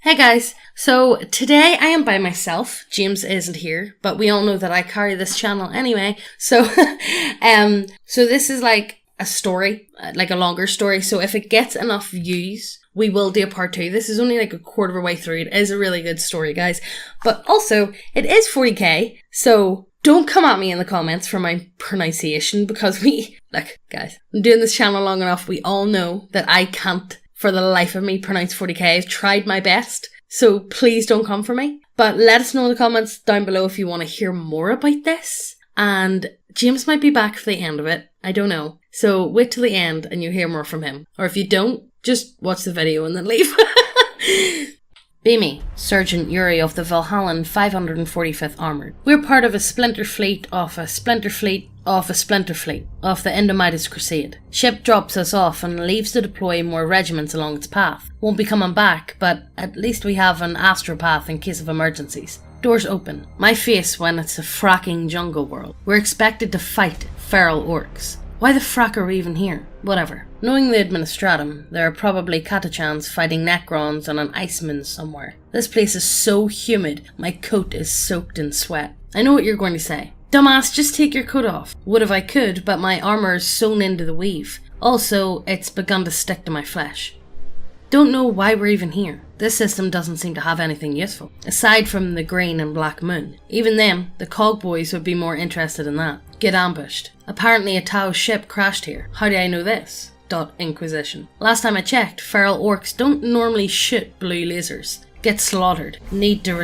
Hey guys, so today I am by myself. James isn't here, but we all know that I carry this channel anyway. So, so this is like a story, like a longer story. So if it gets enough views, we will do a part 2. This is only like a quarter of a way through. It is a really good story, guys. But also, it is 40k, so don't come at me in the comments for my pronunciation because look, guys, I'm doing this channel long enough. We all know that I can't, for the life of me, pronounce 40k. I've tried my best, so please don't come for me. But let us know in the comments down below if you want to hear more about this. And James might be back for the end of it. I don't know. So wait till the end and you'll hear more from him. Or if you don't, just watch the video and then leave. Be me, Sergeant Yuri of the Valhallan 545th Armoured. We're part of a splinter fleet of a splinter fleet of a splinter fleet of the Indomitus Crusade. Ship drops us off and leaves to deploy more regiments along its path. Won't be coming back, but at least we have an astropath in case of emergencies. Doors open. My face when it's a fracking jungle world. We're expected to fight feral orcs. Why the frack are we even here? Whatever. Knowing the Administratum, there are probably Catachans fighting Necrons on an Iceman somewhere. This place is so humid, my coat is soaked in sweat. I know what you're going to say. Dumbass, just take your coat off. Would if I could, but my armour is sewn into the weave. Also, it's begun to stick to my flesh. Don't know why we're even here. This system doesn't seem to have anything useful, aside from the green and black moon. Even them, the cog boys would be more interested in that. Get ambushed. Apparently a Tau ship crashed here. How do I know this? Inquisition. Last time I checked, feral orcs don't normally shoot blue lasers. Get slaughtered. Need to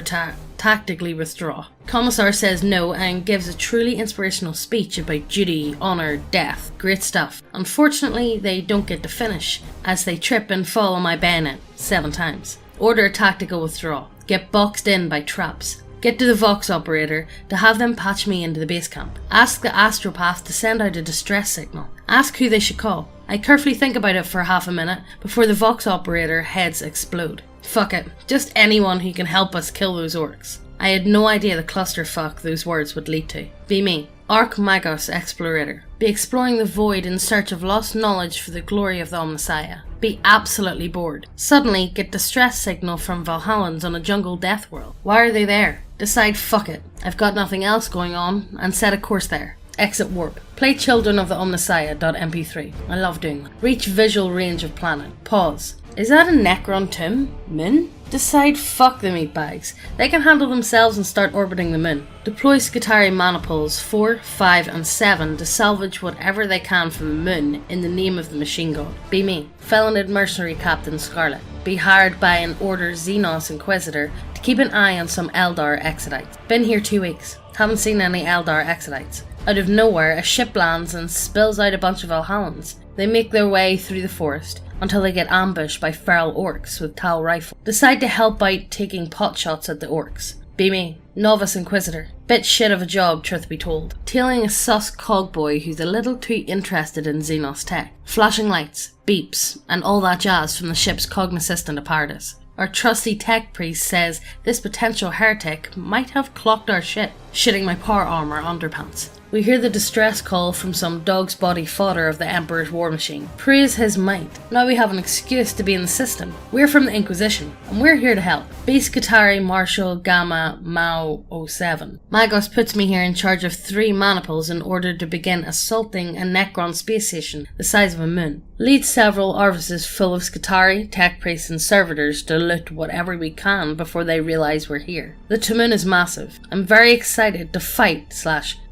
tactically withdraw. Commissar says no and gives a truly inspirational speech about duty, honour, death. Great stuff. Unfortunately, they don't get to finish, as they trip and fall on my bayonet 7 times. Order a tactical withdrawal. Get boxed in by traps. Get to the Vox operator to have them patch me into the base camp. Ask the astropath to send out a distress signal. Ask who they should call. I carefully think about it for half a minute before the Vox operator heads explode. Fuck it, just anyone who can help us kill those orcs. I had no idea the clusterfuck those words would lead to. Be me, Arch Magos Explorator. Be exploring the void in search of lost knowledge for the glory of the Omnissiah. Be absolutely bored. Suddenly get distress signal from Valhallans on a jungle death world. Why are they there? Decide fuck it. I've got nothing else going on and set a course there. Exit warp. Play Children of the Omnissiah.mp3. I love doing that. Reach visual range of planet. Pause. Is that a Necron tomb? Moon? Decide fuck the meatbags. They can handle themselves and start orbiting the moon. Deploy Skitarii Maniples 4, 5 and 7 to salvage whatever they can from the moon in the name of the machine god. Be me, Feloned Mercenary Captain Scarlet. Be hired by an Order Xenos Inquisitor to keep an eye on some Eldar Exodites. Been here 2 weeks. Haven't seen any Eldar Exodites. Out of nowhere, a ship lands and spills out a bunch of Valhallans. They make their way through the forest until they get ambushed by feral orcs with Tau rifles. Decide to help out taking potshots at the orcs. Be me, Novice Inquisitor. Bit shit of a job, truth be told. Tailing a sus cogboy who's a little too interested in Xenos tech. Flashing lights, beeps, and all that jazz from the ship's cognosystent apparatus. Our trusty tech priest says this potential heretic might have clocked our ship, shitting my power armor underpants. We hear the distress call from some dog's body fodder of the Emperor's war machine. Praise his might. Now we have an excuse to be in the system. We're from the Inquisition, and we're here to help. Base Skitarii Marshal Gamma Mao 07. Magos puts me here in charge of 3 maniples in order to begin assaulting a Necron space station the size of a moon. Lead several Arvises full of Skitarii, tech priests and servitors to loot whatever we can before they realise we're here. The Tumun is massive. I'm very excited to fight /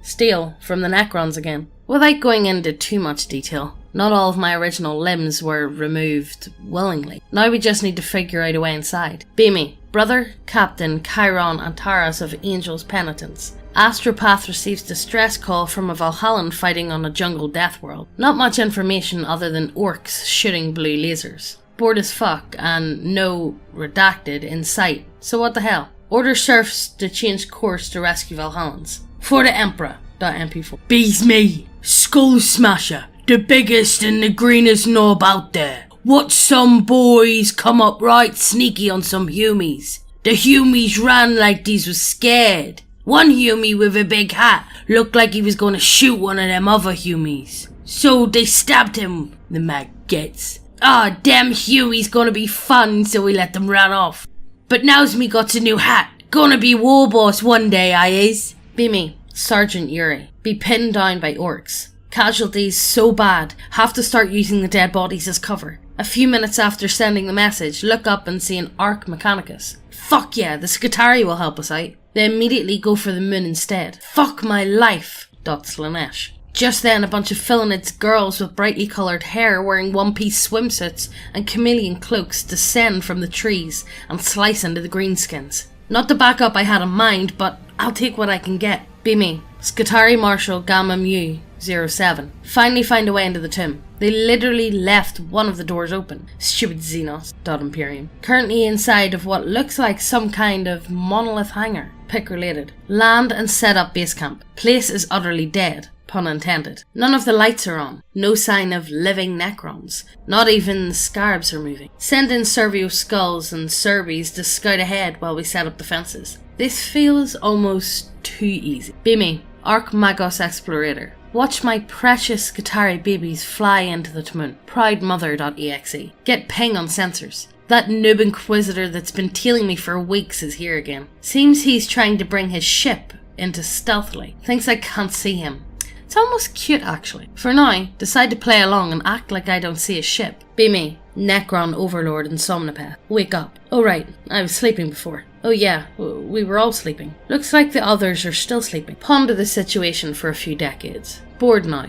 steal from the Necrons again. Without going into too much detail, not all of my original limbs were removed willingly. Now we just need to figure out a way inside. Be me, Brother, Captain, Chiron and Taras of Angel's Penitence. Astropath receives distress call from a Valhallan fighting on a jungle death world. Not much information other than orcs shooting blue lasers. Bored as fuck and no redacted in sight, so what the hell? Order serfs to change course to rescue Valhallans. For the Emperor.mp4. Be's me, Skull Smasher, the biggest and the greenest knob out there. Watch some boys come up right sneaky on some humies. The humies ran like these was scared. One humie with a big hat looked like he was gonna shoot one of them other humies. So they stabbed him, the mag gets. Ah, damn humie's gonna be fun, so we let them run off. But now's me got a new hat. Gonna be war boss one day, I is. Be me, Sergeant Yuri. Be pinned down by orcs. Casualties so bad, have to start using the dead bodies as cover. A few minutes after sending the message, look up and see an Arc Mechanicus. Fuck yeah, the Skitarii will help us out. They immediately go for the moon instead. Fuck my life, dots Slanesh. Just then, a bunch of Philinids girls with brightly coloured hair wearing one-piece swimsuits and chameleon cloaks descend from the trees and slice into the greenskins. Not the backup I had in mind, but I'll take what I can get. Be me, Skitarii Marshal Gamma Mu 07. Finally find a way into the tomb. They literally left one of the doors open. Stupid Xenos. Imperium. Currently inside of what looks like some kind of monolith hangar. Pick related. Land and set up base camp. Place is utterly dead. Pun intended. None of the lights are on. No sign of living Necrons. Not even the scarabs are moving. Send in Servio Skulls and Serbies to scout ahead while we set up the fences. This feels almost too easy. Be me, Arc Magos Explorator. Watch my precious Skitarii babies fly into the Tmun. Proudmother.exe. Get ping on sensors. That noob inquisitor that's been tailing me for weeks is here again. Seems he's trying to bring his ship into stealthily. Thinks I can't see him. It's almost cute actually. For now, decide to play along and act like I don't see a ship. Be me, Necron Overlord and Somnopath. Wake up. Oh right, I was sleeping before. Oh yeah, we were all sleeping. Looks like the others are still sleeping. Ponder the situation for a few decades. Bored now.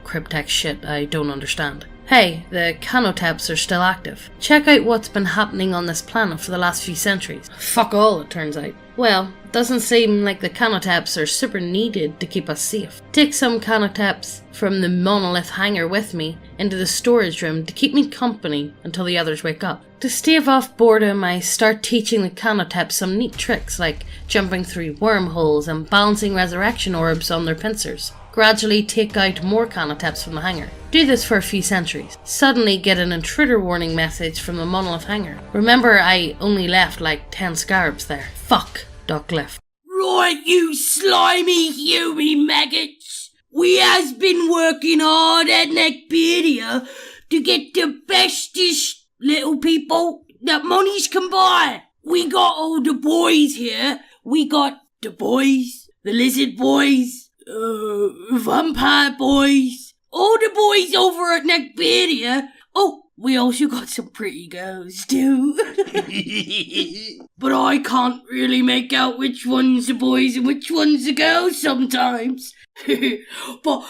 Cryptex shit I don't understand. Hey, the Canoteps are still active. Check out what's been happening on this planet for the last few centuries. Fuck all, it turns out. Well, doesn't seem like the Canoteps are super needed to keep us safe. Take some Canoteps from the monolith hangar with me into the storage room to keep me company until the others wake up. To stave off boredom, I start teaching the Canoteps some neat tricks like jumping through wormholes and balancing resurrection orbs on their pincers. Gradually take out more Canoteps from the hangar. Do this for a few centuries. Suddenly get an intruder warning message from the monolith hangar. Remember, I only left like 10 scarabs there. Fuck, Glyph. Right, you slimy human maggots. We has been working hard at Neckbeardia to get the bestest little people that monies can buy. We got all the boys here. We got the boys, the lizard boys, vampire boys, all the boys over at Neckbeardia. Oh, we also got some pretty girls too. But I can't really make out which one's the boys and which one's the girls sometimes. But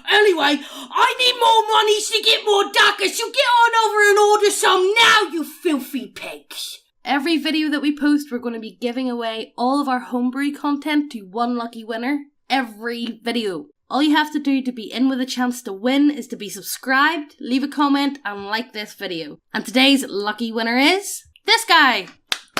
anyway, I need more monies to get more daggers, so get on over and order some now, you filthy pigs. Every video that we post, we're going to be giving away all of our homebrew content to one lucky winner. Every video. All you have to do to be in with a chance to win is to be subscribed, leave a comment, and like this video. And today's lucky winner is this guy.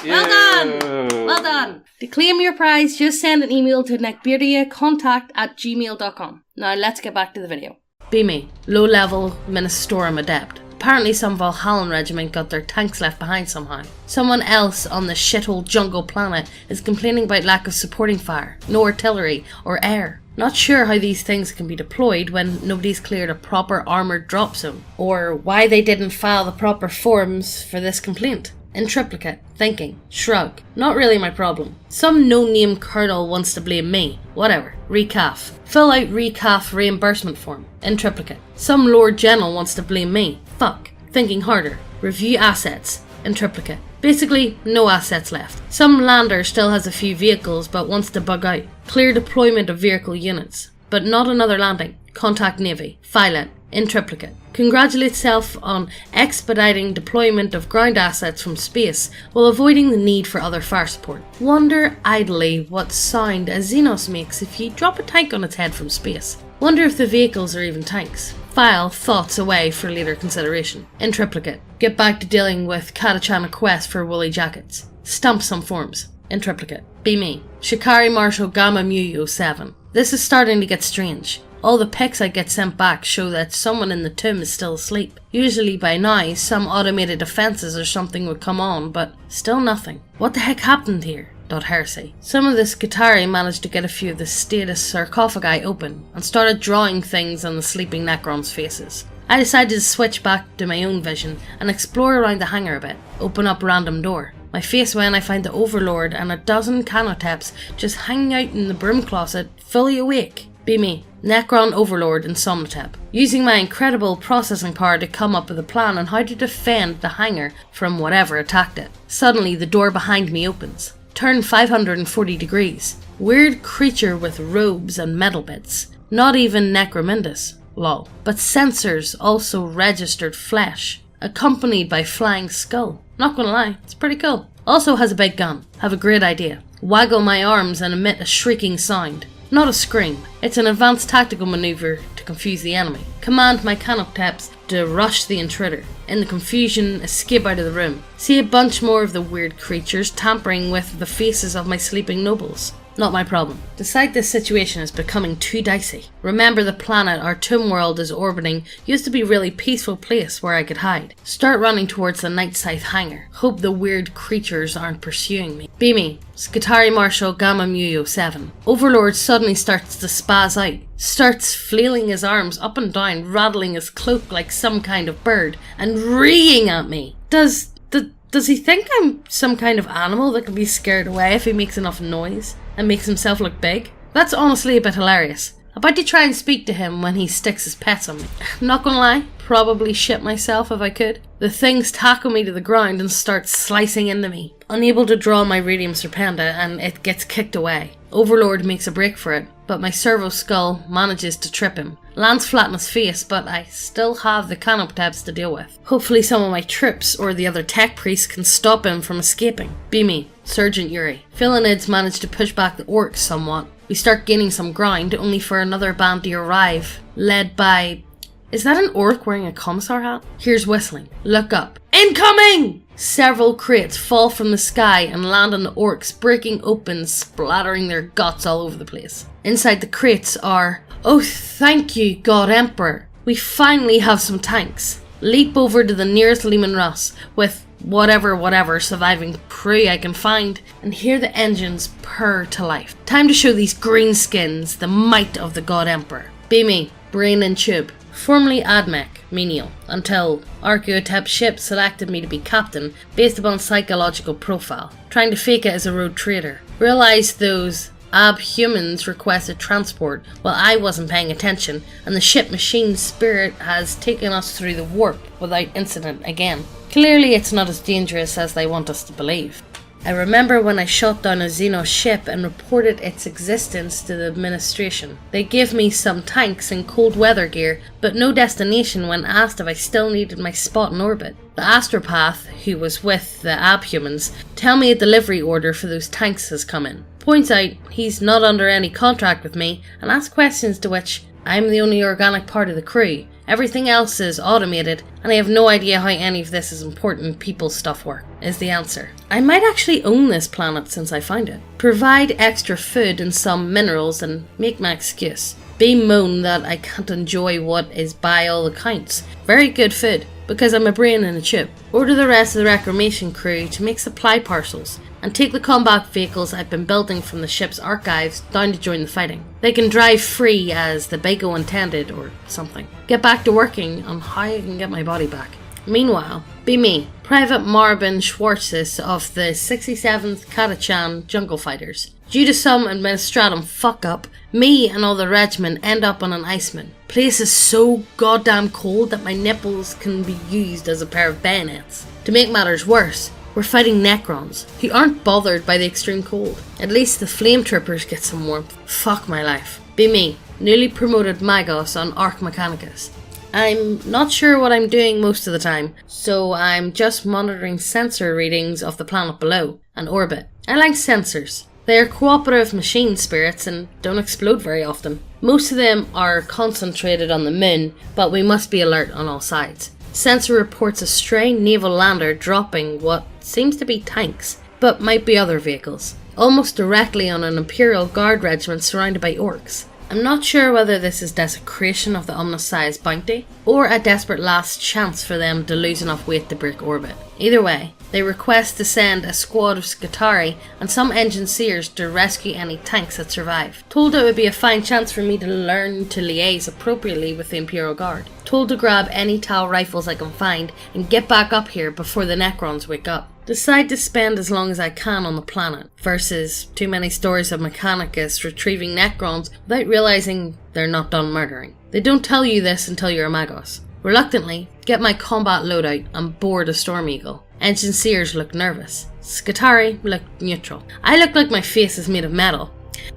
Well done! Well done! To claim your prize, just send an email to neckbeardiacontact@gmail.com. Now let's get back to the video. Be me, low-level Ministorum Adept. Apparently some Valhallan regiment got their tanks left behind somehow. Someone else on the shithole jungle planet is complaining about lack of supporting fire, no artillery or air. Not sure how these things can be deployed when nobody's cleared a proper armoured drop zone, or why they didn't file the proper forms for this complaint. In triplicate, thinking, shrug, not really my problem. Some no-name colonel wants to blame me, whatever, recaf. Fill out recaf reimbursement form. In triplicate. Some Lord General wants to blame me, fuck. Thinking harder, review assets. In triplicate. Basically, no assets left. Some lander still has a few vehicles but wants to bug out. Clear deployment of vehicle units. But not another landing. Contact Navy. File it. In triplicate. Congratulate self on expediting deployment of ground assets from space while avoiding the need for other fire support. Wonder idly what sound a Xenos makes if you drop a tank on its head from space. Wonder if the vehicles are even tanks. File thoughts away for later consideration. In triplicate. Get back to dealing with Katachana quest for woolly jackets. Stump some forms. In triplicate. Be me. Shikari Marshal Gamma Mu 07. This is starting to get strange. All the pics I get sent back show that someone in the tomb is still asleep. Usually by now, some automated defences or something would come on, but still nothing. What the heck happened here? Heresy. Some of the Skitarii managed to get a few of the status sarcophagi open and started drawing things on the sleeping Necrons' faces. I decided to switch back to my own vision and explore around the hangar a bit. Open up random door. My face when I find the Overlord and a dozen canotaps just hanging out in the broom closet, fully awake. Be me, Necron Overlord and Somnotep, using my incredible processing power to come up with a plan on how to defend the hangar from whatever attacked it. Suddenly, the door behind me opens. Turn 540 degrees. Weird creature with robes and metal bits. Not even Necromindus. Lol. But sensors also registered flesh, accompanied by flying skull. Not gonna lie, it's pretty cool. Also has a big gun. Have a great idea. Waggle my arms and emit a shrieking sound. Not a scream. It's an advanced tactical maneuver to confuse the enemy. Command my canotaps to rush the intruder. In the confusion, escape out of the room. See a bunch more of the weird creatures tampering with the faces of my sleeping nobles. Not my problem. Decide this situation is becoming too dicey. Remember the planet our tomb world is orbiting used to be a really peaceful place where I could hide. Start running towards the Night Scythe hangar. Hope the weird creatures aren't pursuing me. Be me, Skitari Marshal Gamma Muyo 7. Overlord suddenly starts to spaz out. Starts flailing his arms up and down, rattling his cloak like some kind of bird, and reeing at me. Does he think I'm some kind of animal that can be scared away if he makes enough noise and makes himself look big? That's honestly a bit hilarious. About to try and speak to him when he sticks his pets on me. Not gonna lie, probably shit myself if I could. The things tackle me to the ground and start slicing into me. Unable to draw my radium serpenta and it gets kicked away. Overlord makes a break for it, but my servo skull manages to trip him. Lands flat in his face, but I still have the canotaps to deal with. Hopefully some of my troops or the other tech priests can stop him from escaping. Be me, Sergeant Yuri. Philinids manage to push back the orcs somewhat. We start gaining some ground, only for another band to arrive, led by... Is that an orc wearing a commissar hat? Here's whistling. Look up. Incoming! Several crates fall from the sky and land on the orcs, breaking open, splattering their guts all over the place. Inside the crates are... Oh, thank you, God Emperor. We finally have some tanks. Leap over to the nearest Lehman Russ with whatever surviving crew I can find and hear the engines purr to life. Time to show these greenskins the might of the God Emperor. Be me, Brain and Tube. Formerly Admech, menial, until Archaeotep's ship selected me to be captain based upon psychological profile, trying to fake it as a road trader. Realised those abhumans requested transport while I wasn't paying attention, and the ship machine spirit has taken us through the warp without incident again. Clearly it's not as dangerous as they want us to believe. I remember when I shot down a Xenos ship and reported its existence to the administration. They gave me some tanks and cold weather gear, but no destination when asked if I still needed my spot in orbit. The astropath, who was with the abhumans, tell me a delivery order for those tanks has come in. Points out he's not under any contract with me, and asks questions to which I'm the only organic part of the crew. Everything else is automated, and I have no idea how any of this is important people stuff work, is the answer. I might actually own this planet since I found it. Provide extra food and some minerals and make my excuse. Bemoan that I can't enjoy what is by all accounts very good food, because I'm a brain in a tube. Order the rest of the reclamation crew to make supply parcels, and take the combat vehicles I've been building from the ship's archives down to join the fighting. They can drive free as the Bago intended or something. Get back to working on how I can get my body back. Meanwhile, be me, Private Marvin Schwartzes of the 67th Katachan Jungle Fighters. Due to some administratum fuck up, me and all the regiment end up on an Iceman. Place is so goddamn cold that my nipples can be used as a pair of bayonets. To make matters worse, we're fighting Necrons, who aren't bothered by the extreme cold. At least the flame troopers get some warmth. Fuck my life. Be me, newly promoted Magos on Arc Mechanicus. I'm not sure what I'm doing most of the time, so I'm just monitoring sensor readings of the planet below and orbit. I like sensors. They are cooperative machine spirits and don't explode very often. Most of them are concentrated on the moon, but we must be alert on all sides. Sensor reports a stray naval lander dropping what seems to be tanks, but might be other vehicles, almost directly on an Imperial Guard regiment surrounded by orcs. I'm not sure whether this is desecration of the Omniscience bounty, or a desperate last chance for them to lose enough weight to break orbit. Either way, They request to send a squad of Skitarii and some engineers to rescue any tanks that survive. Told it would be a fine chance for me to learn to liaise appropriately with the Imperial Guard. Told to grab any Tau rifles I can find and get back up here before the Necrons wake up. Decide to spend as long as I can on the planet, versus too many stories of Mechanicus retrieving Necrons without realizing they're not done murdering. They don't tell you this until you're a Magos. Reluctantly, get my combat loadout and board a Storm Eagle. Engineers look nervous. Skitarii look neutral. I look like my face is made of metal.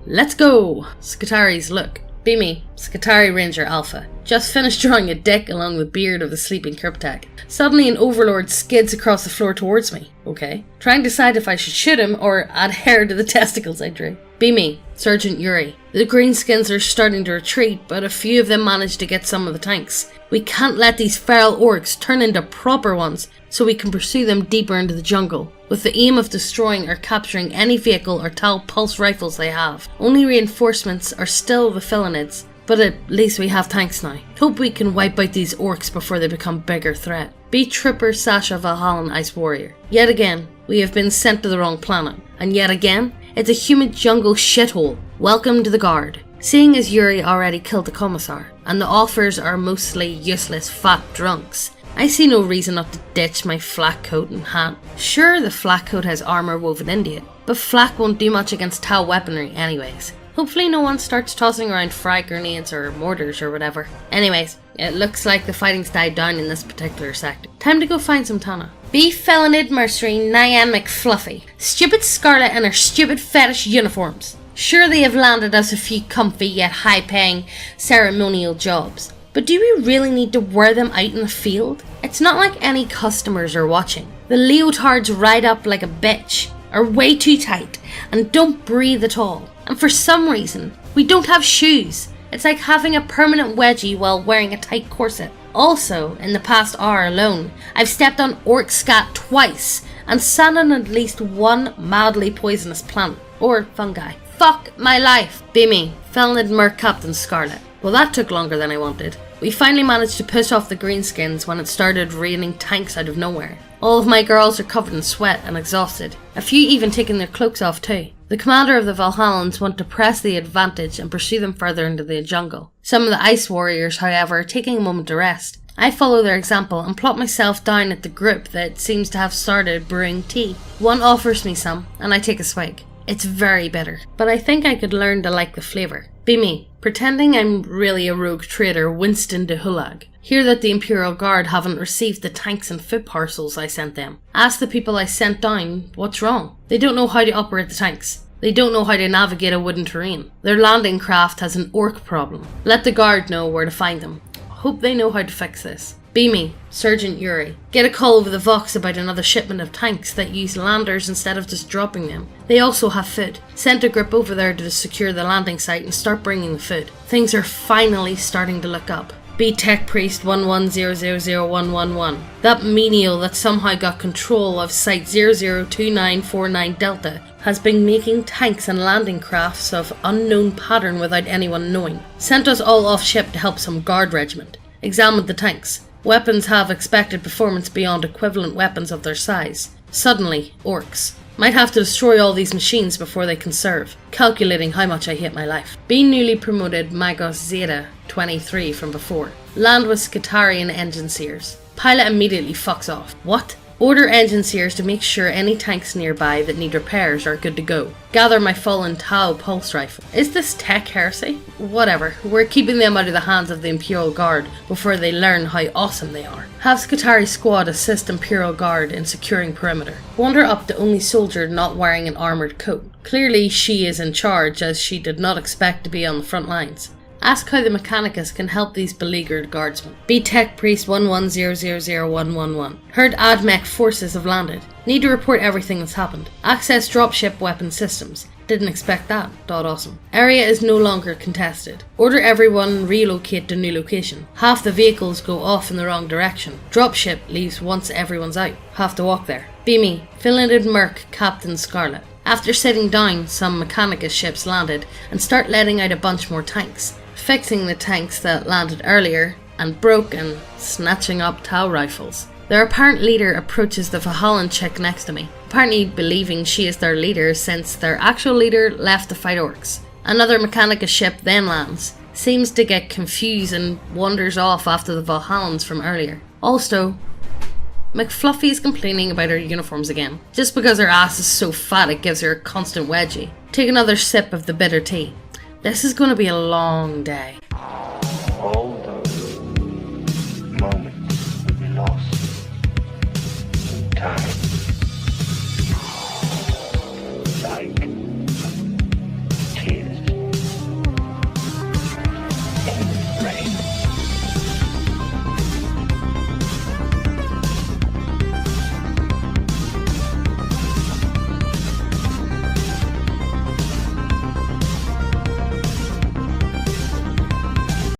Let's go! Skitari's look. Be me, Skitarii Ranger Alpha. Just finished drawing a dick along the beard of the sleeping Cryptek. Suddenly an overlord skids across the floor towards me. Okay. Trying to decide if I should shoot him or add hair to the testicles I drew. Be me, Sergeant Yuri. The greenskins are starting to retreat, but a few of them manage to get some of the tanks. We can't let these feral orcs turn into proper ones, so we can pursue them deeper into the jungle, with the aim of destroying or capturing any vehicle or Tau pulse rifles they have. Only reinforcements are still the Philinids, but at least we have tanks now. Hope we can wipe out these orcs before they become a bigger threat. Be Trooper Sasha Valhallan Ice Warrior. Yet again, we have been sent to the wrong planet, and yet again, it's a humid jungle shithole. Welcome to the Guard. Seeing as Yuri already killed the Commissar, and the offers are mostly useless fat drunks, I see no reason not to ditch my flak coat and hat. Sure, the flak coat has armour woven into it, but flak won't do much against Tau weaponry anyways. Hopefully no one starts tossing around frag grenades or mortars or whatever. Anyways, it looks like the fighting's died down in this particular sector. Time to go find some Tana. Be Felonid Mercenary Nyan McFluffy. Stupid Scarlet and her stupid fetish uniforms. Sure, they have landed us a few comfy yet high-paying ceremonial jobs, but do we really need to wear them out in the field? It's not like any customers are watching. The leotards ride up like a bitch, are way too tight, and don't breathe at all. And for some reason, we don't have shoes. It's like having a permanent wedgie while wearing a tight corset. Also, in the past hour alone, I've stepped on orc scat twice, and sat on at least one mildly poisonous plant, or fungi. Fuck my life! Be me, Felonid Merc Captain Scarlet. Well, that took longer than I wanted. We finally managed to push off the greenskins when it started raining tanks out of nowhere. All of my girls are covered in sweat and exhausted, a few even taking their cloaks off too. The commander of the Valhallans want to press the advantage and pursue them further into the jungle. Some of the ice warriors, however, are taking a moment to rest. I follow their example and plot myself down at the group that seems to have started brewing tea. One offers me some, and I take a swig. It's very bitter, but I think I could learn to like the flavour. Be me, pretending I'm really a rogue trader Winston de Hulag. Hear that the Imperial Guard haven't received the tanks and food parcels I sent them. Ask the people I sent down what's wrong. They don't know how to operate the tanks. They don't know how to navigate a wooden terrain. Their landing craft has an orc problem. Let the Guard know where to find them. Hope they know how to fix this. Be me, Sergeant Yuri. Get a call over the Vox about another shipment of tanks that use landers instead of just dropping them. They also have food. Send a group over there to secure the landing site and start bringing the food. Things are finally starting to look up. Be Tech Priest 11000111. That menial that somehow got control of Site 002949 Delta has been making tanks and landing crafts of unknown pattern without anyone knowing. Sent us all off ship to help some guard regiment. Examined the tanks. Weapons have expected performance beyond equivalent weapons of their size. Suddenly, orcs. Might have to destroy all these machines before they can serve. Calculating how much I hate my life. Being newly promoted Magos Zeta 23 from before. Land with Skitarii and engineers. Pilot immediately fucks off. What? Order engineers to make sure any tanks nearby that need repairs are good to go. Gather my fallen Tau pulse rifle. Is this tech heresy? Whatever, we're keeping them out of the hands of the Imperial Guard before they learn how awesome they are. Have Skitarii squad assist Imperial Guard in securing perimeter. Wander up the only soldier not wearing an armoured coat. Clearly she is in charge, as she did not expect to be on the front lines. Ask how the Mechanicus can help these beleaguered guardsmen. Be Tech Priest 11000111. Heard AdMech forces have landed. Need to report everything that's happened. Access dropship weapon systems. Didn't expect that. Awesome. Area is no longer contested. Order everyone relocate to new location. Half the vehicles go off in the wrong direction. Dropship leaves once everyone's out. Have to walk there. Be me, Finlanded Merc Captain Scarlet. After sitting down, some Mechanicus ships landed and start letting out a bunch more tanks. Fixing the tanks that landed earlier and broke and snatching up Tau rifles. Their apparent leader approaches the Valhallan chick next to me, apparently believing she is their leader since their actual leader left to fight orcs. Another Mechanica ship then lands, seems to get confused and wanders off after the Valhallans from earlier. Also, McFluffy is complaining about her uniforms again, just because her ass is so fat it gives her a constant wedgie. Take another sip of the bitter tea. This is going to be a long day.